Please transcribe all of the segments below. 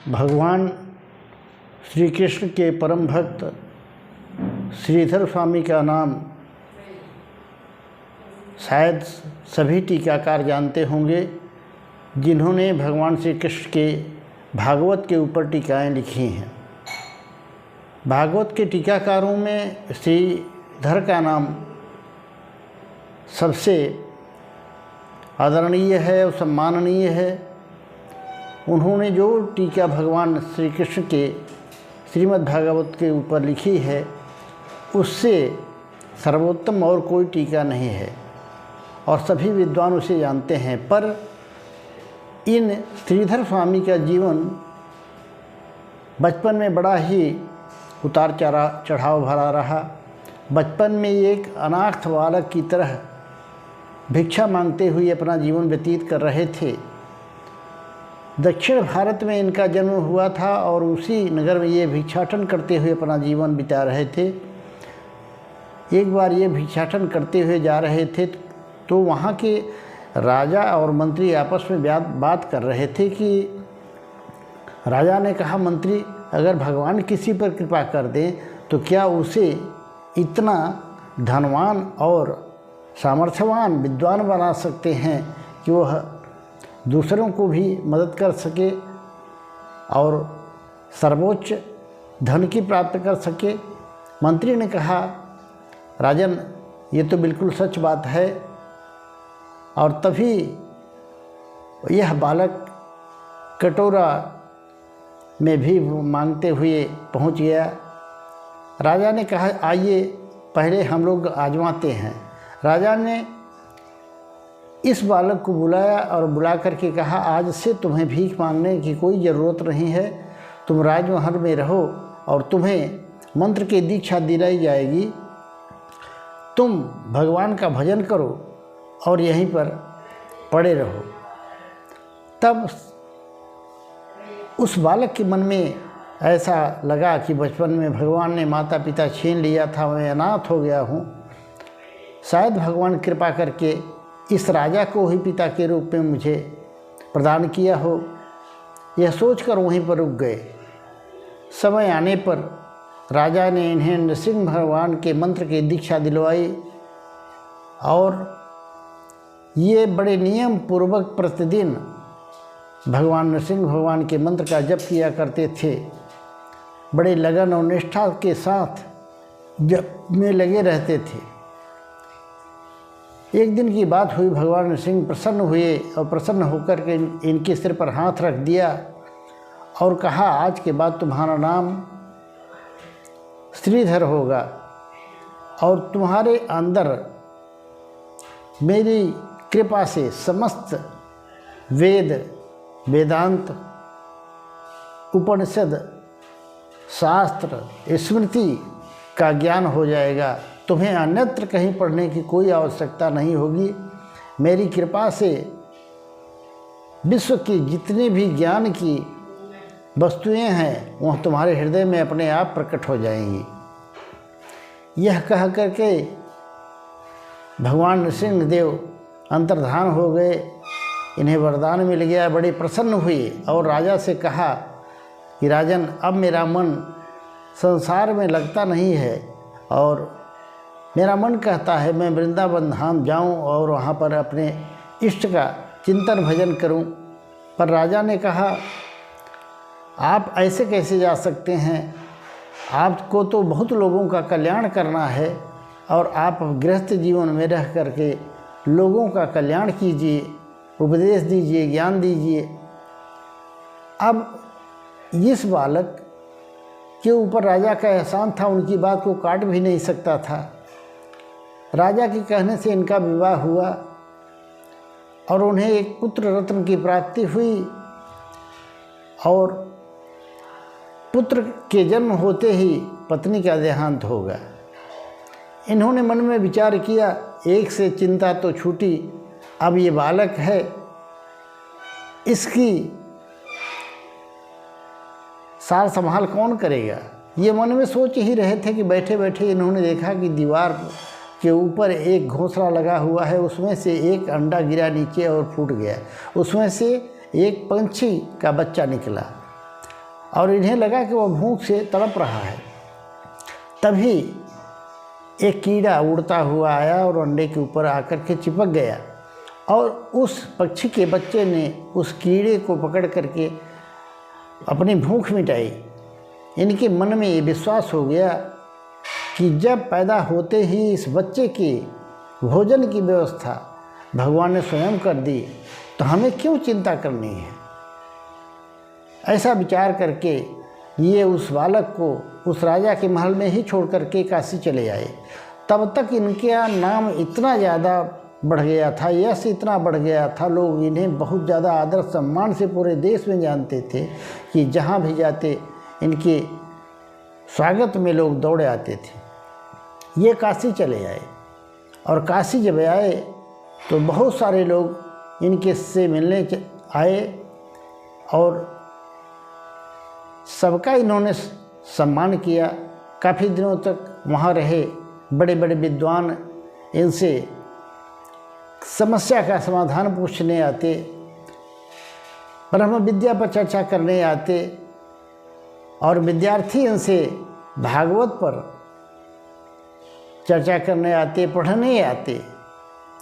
भगवान श्री कृष्ण के परम भक्त श्रीधर स्वामी का नाम शायद सभी टीकाकार जानते होंगे, जिन्होंने भगवान श्री कृष्ण के भागवत के ऊपर टीकाएँ लिखी हैं। भागवत के टीकाकारों में श्रीधर का नाम सबसे आदरणीय है और सम्माननीय है। उन्होंने जो टीका भगवान श्री कृष्ण के श्रीमद् भागवत के ऊपर लिखी है, उससे सर्वोत्तम और कोई टीका नहीं है और सभी विद्वान उसे जानते हैं। पर इन श्रीधर स्वामी का जीवन बचपन में बड़ा ही उतार चढ़ाव भरा रहा। बचपन में एक अनाथ बालक की तरह भिक्षा मांगते हुए अपना जीवन व्यतीत कर रहे थे। दक्षिण भारत में इनका जन्म हुआ था और उसी नगर में ये भिक्षाटन करते हुए अपना जीवन बिता रहे थे। एक बार ये भिक्षाटन करते हुए जा रहे थे तो वहाँ के राजा और मंत्री आपस में बात कर रहे थे कि राजा ने कहा, मंत्री अगर भगवान किसी पर कृपा कर दें तो क्या उसे इतना धनवान और सामर्थ्यवान विद्वान बना सकते हैं कि वह दूसरों को भी मदद कर सके और सर्वोच्च धन की प्राप्त कर सके। मंत्री ने कहा, राजन ये तो बिल्कुल सच बात है। और तभी यह बालक कटोरा में भी मांगते हुए पहुंच गया। राजा ने कहा, आइए पहले हम लोग आजमाते हैं। राजा ने इस बालक को बुलाया और बुला करके कहा, आज से तुम्हें भीख मांगने की कोई ज़रूरत नहीं है। तुम राजमहल में रहो और तुम्हें मंत्र की दीक्षा दिलाई जाएगी। तुम भगवान का भजन करो और यहीं पर पड़े रहो। तब उस बालक के मन में ऐसा लगा कि बचपन में भगवान ने माता पिता छीन लिया था, मैं अनाथ हो गया हूँ। शायद भगवान कृपा करके इस राजा को ही पिता के रूप में मुझे प्रदान किया हो। यह सोचकर वहीं पर रुक गए। समय आने पर राजा ने इन्हें नृसिंह भगवान के मंत्र की दीक्षा दिलवाई और ये बड़े नियम पूर्वक प्रतिदिन भगवान नृसिंह भगवान के मंत्र का जप किया करते थे। बड़े लगन और निष्ठा के साथ जप में लगे रहते थे। एक दिन की बात हुई, भगवान नृसिंह प्रसन्न हुए और प्रसन्न होकर के इनके सिर पर हाथ रख दिया और कहा, आज के बाद तुम्हारा नाम श्रीधर होगा और तुम्हारे अंदर मेरी कृपा से समस्त वेद, वेदांत, उपनिषद, शास्त्र, स्मृति का ज्ञान हो जाएगा। तुम्हें अन्यत्र कहीं पढ़ने की कोई आवश्यकता नहीं होगी। मेरी कृपा से विश्व की जितनी भी ज्ञान की वस्तुएं हैं वह तुम्हारे हृदय में अपने आप प्रकट हो जाएंगी। यह कह करके भगवान नृसिंहदेव अंतर्धान हो गए। इन्हें वरदान मिल गया। बड़े प्रसन्न हुए और राजा से कहा कि राजन, अब मेरा मन संसार में लगता नहीं है और मेरा मन कहता है मैं वृंदावन धाम जाऊं और वहाँ पर अपने इष्ट का चिंतन भजन करूं। पर राजा ने कहा, आप ऐसे कैसे जा सकते हैं? आपको तो बहुत लोगों का कल्याण करना है और आप गृहस्थ जीवन में रह करके लोगों का कल्याण कीजिए, उपदेश दीजिए, ज्ञान दीजिए। अब इस बालक के ऊपर राजा का एहसान था, उनकी बात को काट भी नहीं सकता था। राजा के कहने से इनका विवाह हुआ और उन्हें एक पुत्र रत्न की प्राप्ति हुई और पुत्र के जन्म होते ही पत्नी का देहांत हो गया। इन्होंने मन में विचार किया, एक से चिंता तो छूटी, अब ये बालक है, इसकी सार संभाल कौन करेगा? ये मन में सोच ही रहे थे कि बैठे बैठे इन्होंने देखा कि दीवार के ऊपर एक घोंसला लगा हुआ है। उसमें से एक अंडा गिरा नीचे और फूट गया। उसमें से एक पंछी का बच्चा निकला और इन्हें लगा कि वह भूख से तड़प रहा है। तभी एक कीड़ा उड़ता हुआ आया और अंडे के ऊपर आकर के चिपक गया और उस पक्षी के बच्चे ने उस कीड़े को पकड़ करके अपनी भूख मिटाई। इनके मन में ये विश्वास हो गया कि जब पैदा होते ही इस बच्चे के भोजन की व्यवस्था भगवान ने स्वयं कर दी तो हमें क्यों चिंता करनी है। ऐसा विचार करके ये उस बालक को उस राजा के महल में ही छोड़ करके काशी चले आए। तब तक इनका नाम इतना ज़्यादा बढ़ गया था, यश इतना बढ़ गया था, लोग इन्हें बहुत ज़्यादा आदर सम्मान से पूरे देश में जानते थे कि जहाँ भी जाते इनके स्वागत में लोग दौड़े आते थे। ये काशी चले आए और काशी जब आए तो बहुत सारे लोग इनके से मिलने आए और सबका इन्होंने सम्मान किया। काफ़ी दिनों तक वहाँ रहे। बड़े बड़े विद्वान इनसे समस्या का समाधान पूछने आते, ब्रह्म विद्या पर चर्चा करने आते और विद्यार्थी इनसे भागवत पर चर्चा करने आते, पढ़ने आते,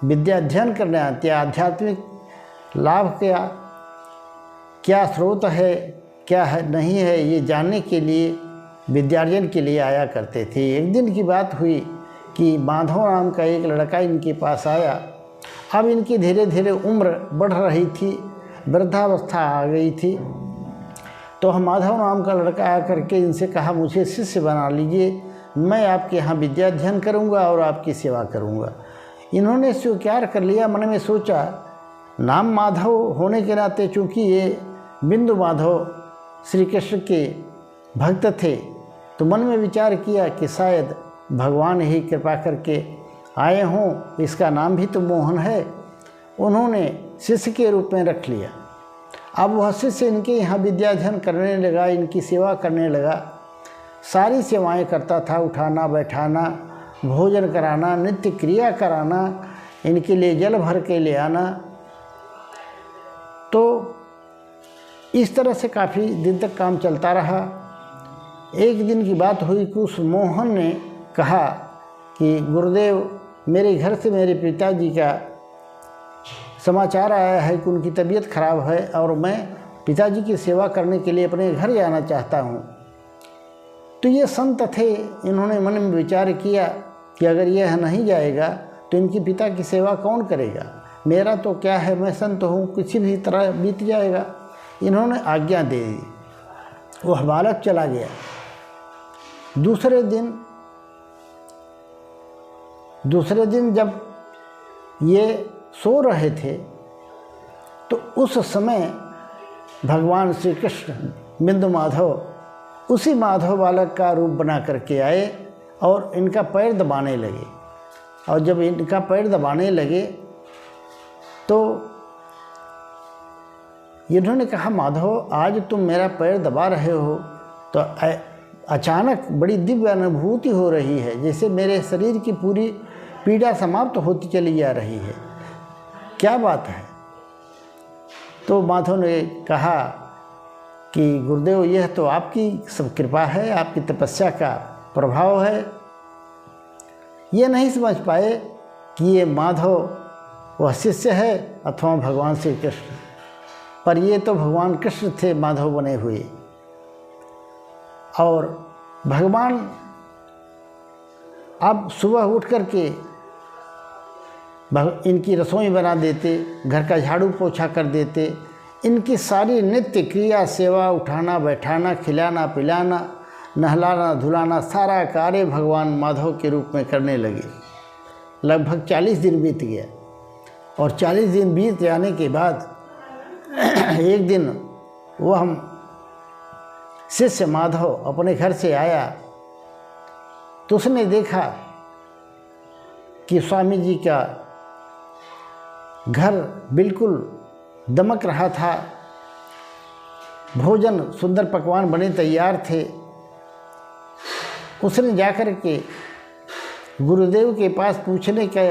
विद्या अध्ययन करने आते। आध्यात्मिक लाभ क्या स्रोत है, क्या है नहीं है, ये जानने के लिए विद्यार्जन के लिए आया करते थे। एक दिन की बात हुई कि माधव नाम का एक लड़का इनके पास आया। अब इनकी धीरे धीरे उम्र बढ़ रही थी, वृद्धावस्था आ गई थी। तो हम माधव नाम का लड़का आकर के इनसे कहा, मुझे शिष्य बना लीजिए, मैं आपके यहाँ विद्या अध्ययन करूँगा और आपकी सेवा करूँगा। इन्होंने स्वीकार कर लिया। मन में सोचा, नाम माधव होने के नाते चूँकि ये बिंदु माधव श्री कृष्ण के भक्त थे तो मन में विचार किया कि शायद भगवान ही कृपा करके आए हों, इसका नाम भी तो मोहन है। उन्होंने शिष्य के रूप में रख लिया। अब वह शिष्य इनके यहाँ विद्याध्ययन करने लगा, इनकी सेवा करने लगा। सारी सेवाएं करता था, उठाना बैठाना, भोजन कराना, नित्य क्रिया कराना, इनके लिए जल भर के ले आना। तो इस तरह से काफ़ी दिन तक काम चलता रहा। एक दिन की बात हुई कि उस मोहन ने कहा कि गुरुदेव, मेरे घर से मेरे पिताजी का समाचार आया है कि उनकी तबीयत खराब है और मैं पिताजी की सेवा करने के लिए अपने घर जाना चाहता हूँ। तो ये संत थे, इन्होंने मन में विचार किया कि अगर यह नहीं जाएगा तो इनके पिता की सेवा कौन करेगा। मेरा तो क्या है, मैं संत हूँ, किसी भी तरह बीत जाएगा। इन्होंने आज्ञा दे दी। वह बालक चला गया। दूसरे दिन जब ये सो रहे थे तो उस समय भगवान श्री कृष्ण बिंदु माधव उसी माधव बालक का रूप बना करके आए और इनका पैर दबाने लगे। और जब इनका पैर दबाने लगे तो इन्होंने कहा, माधव आज तुम मेरा पैर दबा रहे हो तो अचानक बड़ी दिव्य अनुभूति हो रही है, जैसे मेरे शरीर की पूरी पीड़ा समाप्त होती चली जा रही है, क्या बात है। तो माधव ने कहा कि गुरुदेव, यह तो आपकी सब कृपा है, आपकी तपस्या का प्रभाव है। ये नहीं समझ पाए कि ये माधव वह शिष्य है अथवा भगवान श्री कृष्ण, पर ये तो भगवान कृष्ण थे माधव बने हुए। और भगवान अब सुबह उठ करके इनकी रसोई बना देते, घर का झाड़ू पोछा कर देते, इनकी सारी नित्य क्रिया, सेवा, उठाना बैठाना, खिलाना पिलाना, नहलाना धुलाना, सारा कार्य भगवान माधव के रूप में करने लगे। लगभग 40 दिन बीत गया और 40 दिन बीत जाने के बाद एक दिन वह शिष्य माधव अपने घर से आया तो उसने देखा कि स्वामी जी का घर बिल्कुल दमक रहा था, भोजन सुंदर पकवान बने तैयार थे। उसने जाकर के गुरुदेव के पास पूछने का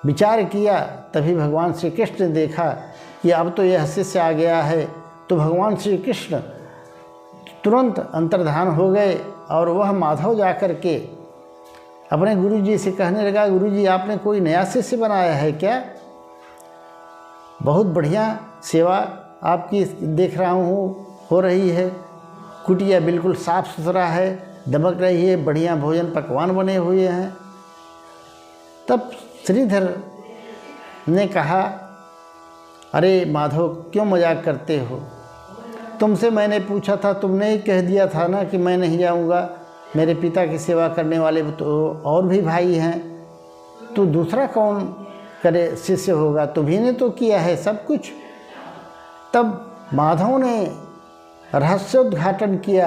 विचार किया। तभी भगवान श्री कृष्ण ने देखा कि अब तो यह शिष्य आ गया है। तो भगवान श्री कृष्ण तुरंत अंतर्धान हो गए और वह माधव जाकर के अपने गुरुजी से कहने लगा, गुरुजी आपने कोई नया शिष्य बनाया है क्या? बहुत बढ़िया सेवा आपकी देख रहा हूँ हो रही है, कुटिया बिल्कुल साफ़ सुथरा है, दमक रही है, बढ़िया भोजन पकवान बने हुए हैं। तब श्रीधर ने कहा, अरे माधव क्यों मजाक करते हो? तुमसे मैंने पूछा था, तुमने ही कह दिया था ना कि मैं नहीं जाऊंगा, मेरे पिता की सेवा करने वाले तो और भी भाई हैं, तो दूसरा कौन करे शिष्य होगा? तुम्ही ने तो किया है सब कुछ। तब माधव ने रहस्योद्घाटन किया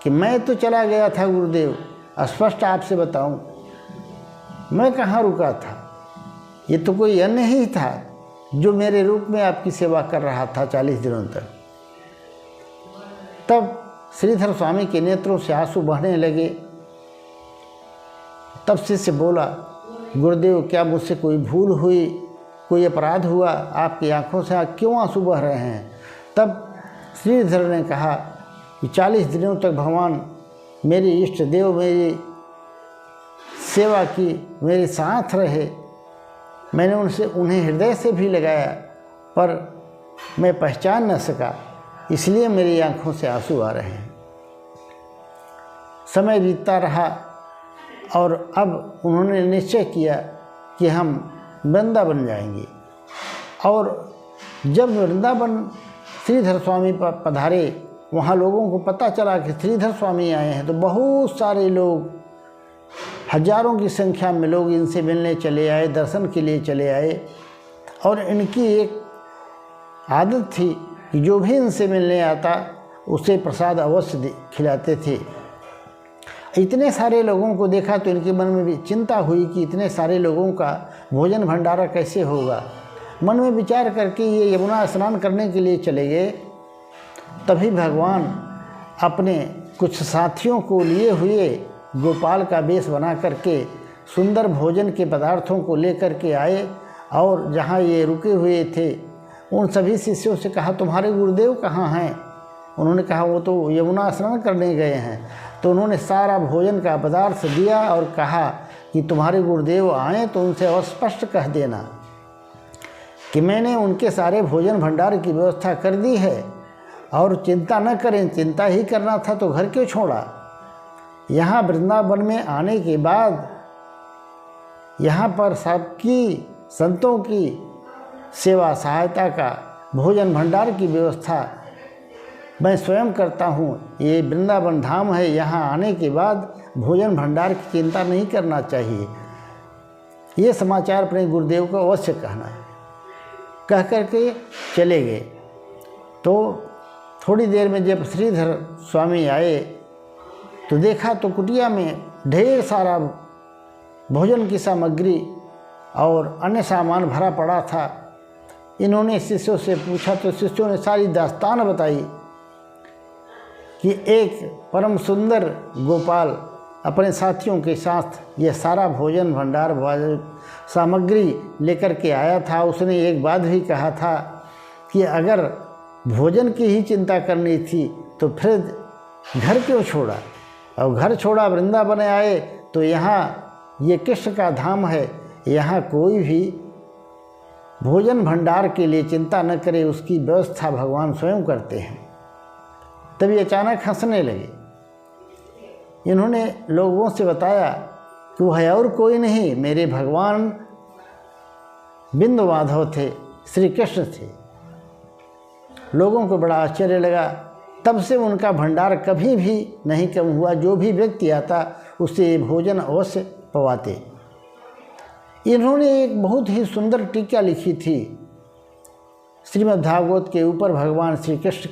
कि मैं तो चला गया था गुरुदेव, स्पष्ट आपसे बताऊं, मैं कहाँ रुका था, ये तो कोई अन्य ही था जो मेरे रूप में आपकी सेवा कर रहा था 40 दिनों तक। तब श्रीधर स्वामी के नेत्रों से आंसू बहने लगे। तब शिष्य बोला, गुरुदेव क्या मुझसे कोई भूल हुई, कोई अपराध हुआ, आपकी आंखों से क्यों आंसू बह रहे हैं? तब श्रीधर ने कहा कि 40 दिनों तक भगवान मेरे इष्ट देव मेरी सेवा की, मेरे साथ रहे, मैंने उन्हें हृदय से भी लगाया, पर मैं पहचान न सका, इसलिए मेरी आंखों से आंसू आ रहे हैं। समय बीतता रहा और अब उन्होंने निश्चय किया कि हम वृंदावन जाएंगे। और जब वृंदावन श्रीधर स्वामी पधारे, वहाँ लोगों को पता चला कि श्रीधर स्वामी आए हैं, तो बहुत सारे लोग, हजारों की संख्या में लोग इनसे मिलने चले आए, दर्शन के लिए चले आए। और इनकी एक आदत थी कि जो भी इनसे मिलने आता उसे प्रसाद अवश्य खिलाते थे। इतने सारे लोगों को देखा तो इनके मन में भी चिंता हुई कि इतने सारे लोगों का भोजन भंडारा कैसे होगा। मन में विचार करके ये यमुना स्नान करने के लिए चले गए। तभी भगवान अपने कुछ साथियों को लिए हुए गोपाल का वेश बना करके सुंदर भोजन के पदार्थों को लेकर के आए और जहाँ ये रुके हुए थे उन सभी शिष्यों से कहा, तुम्हारे गुरुदेव कहाँ हैं? उन्होंने कहा, वो तो यमुना स्नान करने गए हैं। तो उन्होंने सारा भोजन का पदार्थ दिया और कहा कि तुम्हारे गुरुदेव आएँ तो उनसे स्पष्ट कह देना कि मैंने उनके सारे भोजन भंडार की व्यवस्था कर दी है, और चिंता न करें, चिंता ही करना था तो घर क्यों छोड़ा। यहाँ वृंदावन में आने के बाद यहाँ पर सबकी संतों की सेवा सहायता का भोजन भंडार की व्यवस्था मैं स्वयं करता हूँ। ये वृंदावन धाम है, यहाँ आने के बाद भोजन भंडार की चिंता नहीं करना चाहिए। ये समाचार अपने गुरुदेव को अवश्य कहना। कह करके चले गए। तो थोड़ी देर में जब श्रीधर स्वामी आए तो देखा तो कुटिया में ढेर सारा भोजन की सामग्री और अन्य सामान भरा पड़ा था। इन्होंने शिष्यों से पूछा तो शिष्यों ने सारी दास्तान बताई कि एक परम सुंदर गोपाल अपने साथियों के साथ यह सारा भोजन भंडार सामग्री लेकर के आया था। उसने एक बात भी कहा था कि अगर भोजन की ही चिंता करनी थी तो फिर घर क्यों छोड़ा, और घर छोड़ा वृंदावन आए तो यहाँ ये कृष्ण का धाम है, यहाँ कोई भी भोजन भंडार के लिए चिंता न करे, उसकी व्यवस्था भगवान स्वयं करते हैं। तभी अचानक हंसने लगे। इन्होंने लोगों से बताया कि वह और कोई नहीं, मेरे भगवान बिंदु माधव थे, श्री कृष्ण थे। लोगों को बड़ा आश्चर्य लगा। तब से उनका भंडार कभी भी नहीं कम हुआ, जो भी व्यक्ति आता उससे भोजन अवश्य पवाते। इन्होंने एक बहुत ही सुंदर टीका लिखी थी श्रीमद् भागवत के ऊपर। भगवान श्री कृष्ण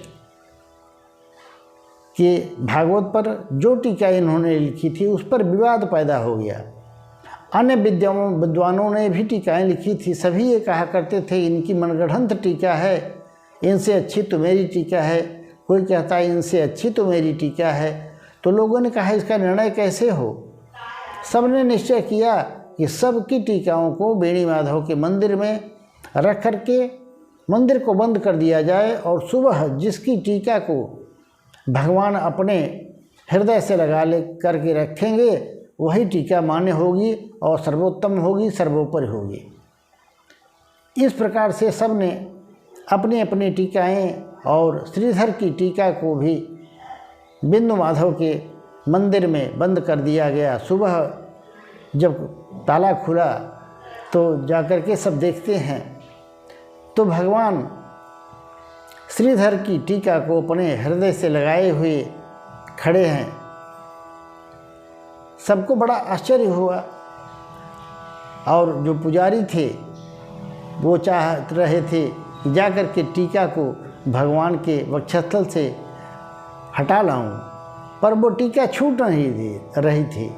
के भागवत पर जो टीका इन्होंने लिखी थी उस पर विवाद पैदा हो गया। अन्य विद्वानों ने भी टीकाएँ लिखी थी। सभी ये कहा करते थे इनकी मनगढ़ंत टीका है, इनसे अच्छी तो मेरी टीका है। कोई कहता है इनसे अच्छी तो मेरी टीका है। तो लोगों ने कहा इसका निर्णय कैसे हो। सबने निश्चय किया कि सबकी टीकाओं को बेणी माधव के मंदिर में रख करके मंदिर को बंद कर दिया जाए, और सुबह जिसकी टीका को भगवान अपने हृदय से लगा ले करके रखेंगे, वही टीका मान्य होगी और सर्वोत्तम होगी, सर्वोपरि होगी। इस प्रकार से सब ने अपनी अपनी टीकाएँ, और श्रीधर की टीका को भी बिंदु माधव के मंदिर में बंद कर दिया गया। सुबह जब ताला खुला तो जाकर के सब देखते हैं तो भगवान श्रीधर की टीका को अपने हृदय से लगाए हुए खड़े हैं। सबको बड़ा आश्चर्य हुआ, और जो पुजारी थे वो चाह रहे थे कि जाकर के टीका को भगवान के वक्षस्थल से हटा लाऊं, पर वो टीका छूट नहीं रही थी।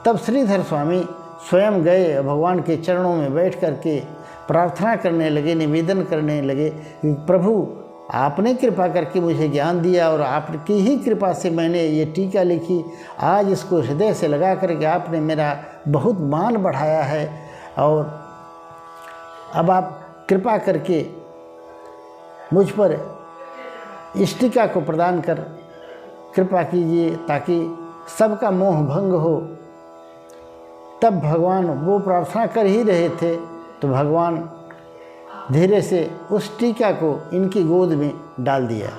तब श्रीधर स्वामी स्वयं गए, भगवान के चरणों में बैठ करके प्रार्थना करने लगे, निवेदन करने लगे कि प्रभु आपने कृपा करके मुझे ज्ञान दिया, और आपकी ही कृपा से मैंने ये टीका लिखी। आज इसको हृदय से लगा करके आपने मेरा बहुत मान बढ़ाया है, और अब आप कृपा करके मुझ पर इस टीका को प्रदान कर कृपा कीजिए ताकि सबका मोह भंग हो। तब भगवान वो प्रार्थना कर ही रहे थे तो भगवान धीरे से उस टीका को इनकी गोद में डाल दिया।